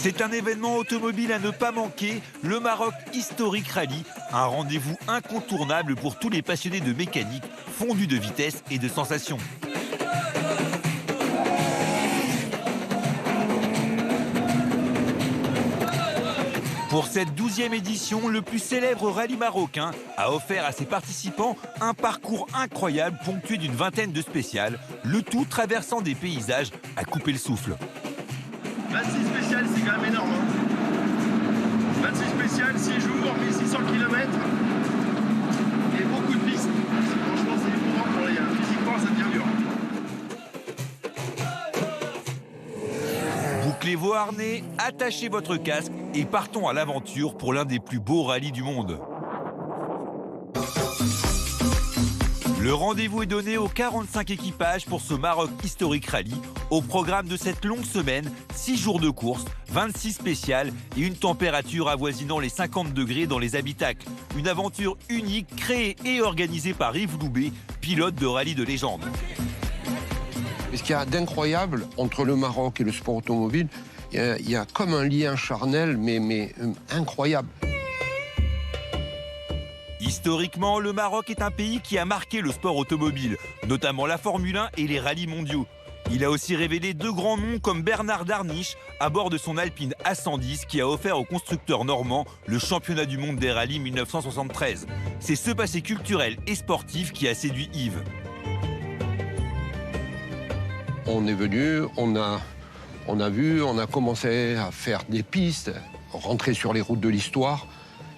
C'est un événement automobile à ne pas manquer, le Maroc Historic Rally, un rendez-vous incontournable pour tous les passionnés de mécanique, fondus de vitesse et de sensations. Pour cette 12e édition, le plus célèbre rallye marocain a offert à ses participants un parcours incroyable ponctué d'une vingtaine de spéciales, le tout traversant des paysages à couper le souffle. 26 spéciales, c'est quand même énorme. 26 spéciales, 6 jours, 1600 km et beaucoup de pistes. Franchement, c'est éprouvant pour les physiquement, ça devient dur. Bouclez vos harnais, attachez votre casque et partons à l'aventure pour l'un des plus beaux rallyes du monde. Le rendez-vous est donné aux 45 équipages pour ce Maroc Historic Rally. Au programme de cette longue semaine, 6 jours de course, 26 spéciales et une température avoisinant les 50 degrés dans les habitacles. Une aventure unique créée et organisée par Yves Loubet, pilote de rallye de légende. Ce qu'il y a d'incroyable entre le Maroc et le sport automobile, il y a comme un lien charnel, mais incroyable. Historiquement, le Maroc est un pays qui a marqué le sport automobile, notamment la Formule 1 et les rallyes mondiaux. Il a aussi révélé de grands noms comme Bernard Darniche à bord de son Alpine A110 qui a offert aux constructeurs normands le championnat du monde des rallyes 1973. C'est ce passé culturel et sportif qui a séduit Yves. On est venu, on a vu, on a commencé à faire des pistes, rentrer sur les routes de l'histoire.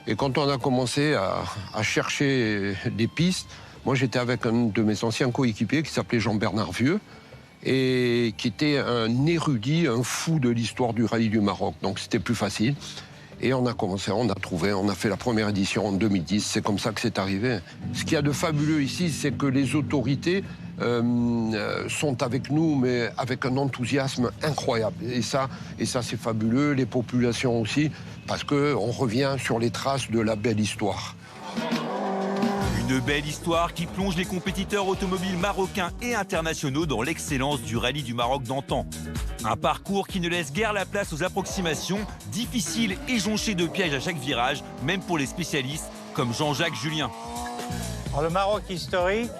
Et quand on a commencé à chercher des pistes, moi j'étais avec un de mes anciens coéquipiers qui s'appelait Jean-Bernard Vieux et qui était un érudit, un fou de l'histoire du rallye du Maroc. Donc c'était plus facile. Et on a commencé, on a trouvé, on a fait la première édition en 2010. C'est comme ça que c'est arrivé. Ce qu'il y a de fabuleux ici, c'est que les autorités sont avec nous, mais avec un enthousiasme incroyable. Et ça c'est fabuleux. Les populations aussi, parce qu'on revient sur les traces de la belle histoire. Une belle histoire qui plonge les compétiteurs automobiles marocains et internationaux dans l'excellence du rallye du Maroc d'antan. Un parcours qui ne laisse guère la place aux approximations, difficile et jonché de pièges à chaque virage, même pour les spécialistes comme Jean-Jacques Julien. Alors, le Maroc historique,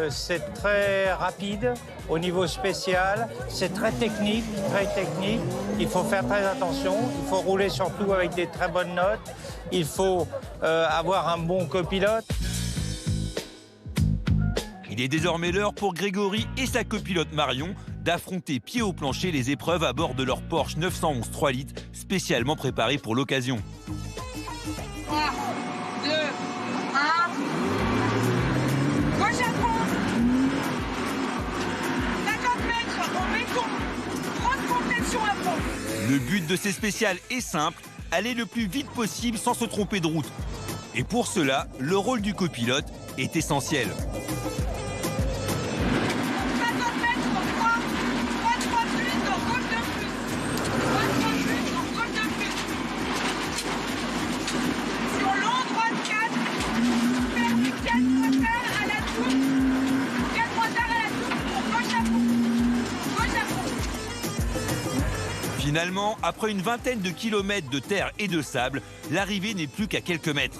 c'est très rapide au niveau spécial, c'est très technique, Il faut faire très attention, il faut rouler surtout avec des très bonnes notes, il faut avoir un bon copilote. Il est désormais l'heure pour Grégory et sa copilote Marion d'affronter pied au plancher les épreuves à bord de leur Porsche 911 3 litres spécialement préparé pour l'occasion. 3, 2, 1... Gauche à fond. 50 mètres au béton. 30 complétions à fond. Le but de ces spéciales est simple, aller le plus vite possible sans se tromper de route. Et pour cela, le rôle du copilote est essentiel. 50 mètres au droit. 3 plus, donc gauche de plus. 3 plus, donc gauche de plus. Sur long, droite 4. Perdu 4 retard à la touche. 4 retard à la touche pour gauche à fond. Gauche à fond. Finalement, après une vingtaine de kilomètres de terre et de sable, l'arrivée n'est plus qu'à quelques mètres.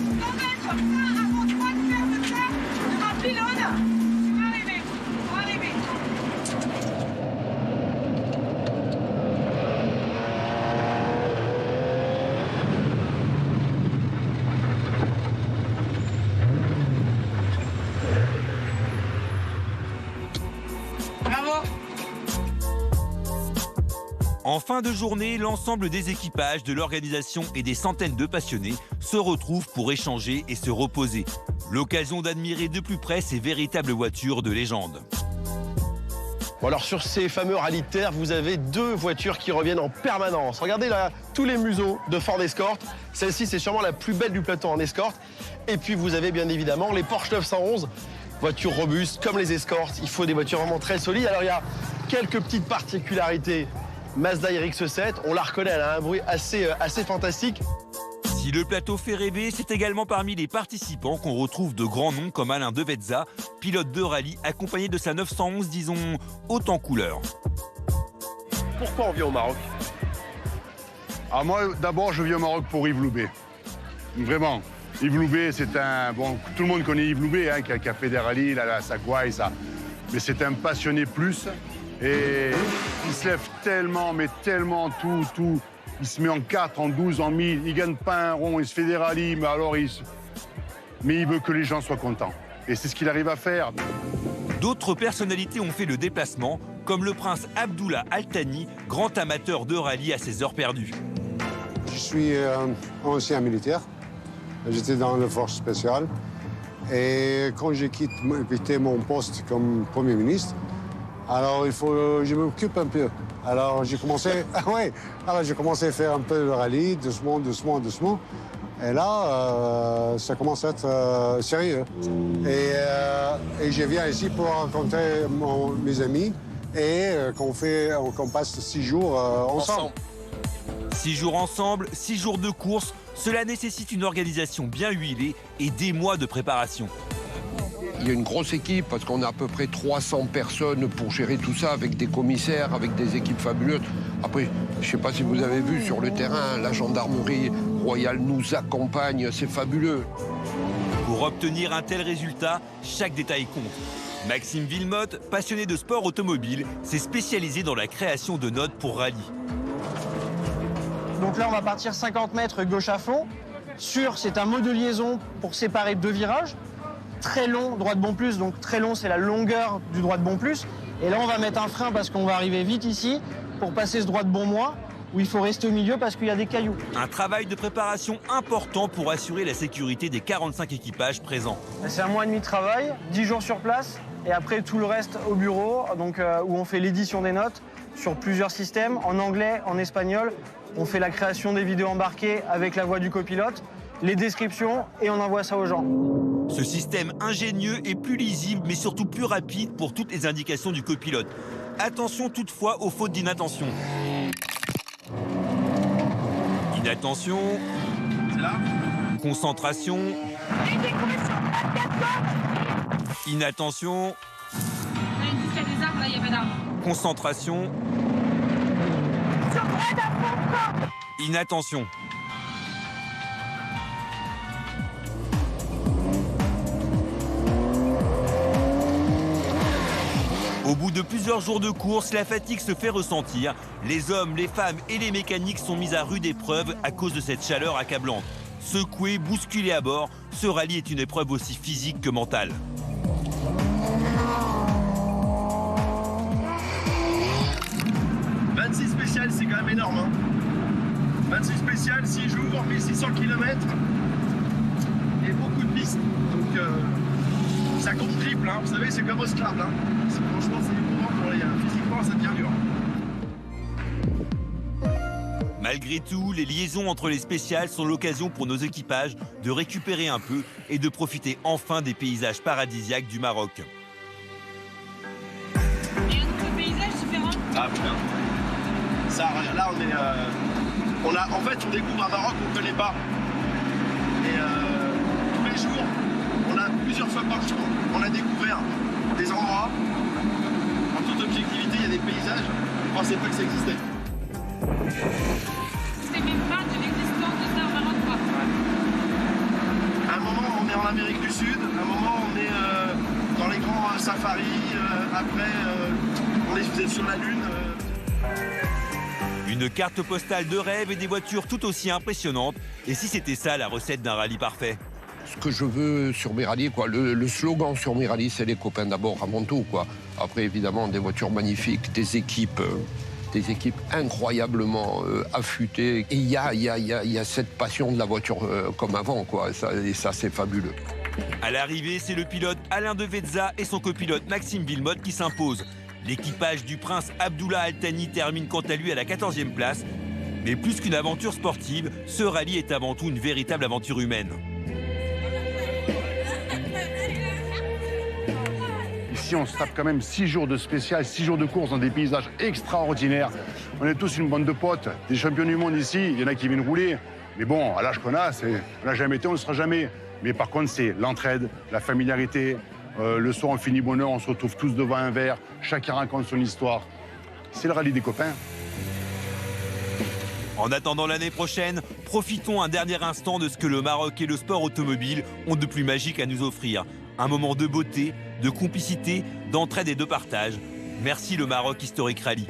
100 mètres, frein avant 3 sphères de terre sur un pylône. On va arriver. Bravo. En fin de journée, l'ensemble des équipages, de l'organisation et des centaines de passionnés se retrouvent pour échanger et se reposer. L'occasion d'admirer de plus près ces véritables voitures de légende. Bon alors sur ces fameux rallyes de terre, vous avez 2 voitures qui reviennent en permanence. Regardez là, tous les museaux de Ford Escort. Celle-ci, c'est sûrement la plus belle du plateau en Escort. Et puis vous avez bien évidemment les Porsche 911, voitures robustes comme les Escorts. Il faut des voitures vraiment très solides. Alors il y a quelques petites particularités. Mazda RX-7, on la reconnaît, elle a un bruit assez fantastique. Si le plateau fait rêver, c'est également parmi les participants qu'on retrouve de grands noms comme Alain Devezza, pilote de rallye accompagné de sa 911, disons, haute en couleur. Pourquoi on vient au Maroc? Alors moi, d'abord, je viens au Maroc pour Yves Loubet. Vraiment. Yves Loubet, c'est un... Bon, tout le monde connaît Yves Loubet, hein, qui a fait des rallyes, la Sagouaï, ça. Mais c'est un passionné plus. Et il se lève tellement, mais tellement tout. Il se met en 4, en 12, en 1000. Il gagne pas un rond, il se fait des rallyes, mais alors mais il veut que les gens soient contents. Et c'est ce qu'il arrive à faire. D'autres personnalités ont fait le déplacement, comme le prince Abdullah Al Thani, grand amateur de rallye à ses heures perdues. Je suis ancien militaire. J'étais dans les forces spéciales. Et quand j'ai quitté mon poste comme Premier ministre, alors je m'occupe un peu. Alors j'ai commencé, j'ai commencé à faire un peu de rallye, doucement. Et là, ça commence à être sérieux. Et je viens ici pour rencontrer mes amis et qu'on passe 6 jours ensemble. 6 jours ensemble, 6 jours de course, cela nécessite une organisation bien huilée et des mois de préparation. Il y a une grosse équipe parce qu'on a à peu près 300 personnes pour gérer tout ça avec des commissaires, avec des équipes fabuleuses. Après, je ne sais pas si vous avez vu sur le terrain, la gendarmerie royale nous accompagne, c'est fabuleux. Pour obtenir un tel résultat, chaque détail compte. Maxime Villemotte, passionné de sport automobile, s'est spécialisé dans la création de notes pour rallye. Donc là, on va partir 50 mètres gauche à fond. C'est un mode de liaison pour séparer 2 virages. Très long, droite bon plus, donc très long, c'est la longueur du droite bon plus. Et là, on va mettre un frein parce qu'on va arriver vite ici pour passer ce droite bon moins, où il faut rester au milieu parce qu'il y a des cailloux. Un travail de préparation important pour assurer la sécurité des 45 équipages présents. C'est 1 mois et demi de travail, 10 jours sur place, et après tout le reste au bureau, donc, où on fait l'édition des notes sur plusieurs systèmes, en anglais, en espagnol. On fait la création des vidéos embarquées avec la voix du copilote, les descriptions, et on envoie ça aux gens. Ce système ingénieux est plus lisible, mais surtout plus rapide pour toutes les indications du copilote. Attention toutefois aux fautes d'inattention. Inattention. Concentration. Inattention. Il y a des arbres, là, il n'y a pas d'arbres. Concentration. Inattention. Au bout de plusieurs jours de course, la fatigue se fait ressentir. Les hommes, les femmes et les mécaniques sont mis à rude épreuve à cause de cette chaleur accablante. Secoués, bousculés à bord, ce rallye est une épreuve aussi physique que mentale. Spécial, c'est quand même énorme. Hein. 26 spécial, 6 jours, 1600 km et beaucoup de pistes. Donc ça compte triple, hein. Vous savez, c'est comme au Scrabble. Hein. Franchement, c'est éprouvant pour les physiquement, ça devient dur. Malgré tout, les liaisons entre les spéciales sont l'occasion pour nos équipages de récupérer un peu et de profiter enfin des paysages paradisiaques du Maroc. Et un autre paysage différent? Ah putain. Ça, là, en fait, on découvre un Maroc qu'on ne connaît pas. Et tous les jours, plusieurs fois par jour, on a découvert des endroits. En toute objectivité, il y a des paysages. Je ne pensais pas que ça existait. C'était même pas de l'existence de ça au Maroc, quoi. À un moment, on est en Amérique du Sud. À un moment, on est dans les grands safaris. Après, on est sur la Lune. Une carte postale de rêve et des voitures tout aussi impressionnantes. Et si c'était ça la recette d'un rallye parfait? Ce que je veux sur mes rallyes, quoi, le slogan sur mes rallyes, c'est les copains d'abord avant tout, quoi. Après, évidemment, des voitures magnifiques, des équipes incroyablement affûtées. Et il y a cette passion de la voiture comme avant, quoi. Et ça, c'est fabuleux. À l'arrivée, c'est le pilote Alain Devezza et son copilote Maxime Villemotte qui s'imposent. L'équipage du prince Abdullah Al Thani termine quant à lui à la 14e place. Mais plus qu'une aventure sportive, ce rallye est avant tout une véritable aventure humaine. Ici, on se tape quand même 6 jours de spécial, 6 jours de course dans des paysages extraordinaires. On est tous une bande de potes, des champions du monde ici. Il y en a qui viennent rouler. Mais bon, à l'âge qu'on a, on n'a jamais été, on ne le sera jamais. Mais par contre, c'est l'entraide, la familiarité. Le soir, on finit bonheur, on se retrouve tous devant un verre. Chacun raconte son histoire. C'est le rallye des copains. En attendant l'année prochaine, profitons un dernier instant de ce que le Maroc et le sport automobile ont de plus magique à nous offrir. Un moment de beauté, de complicité, d'entraide et de partage. Merci le Maroc Historic Rally.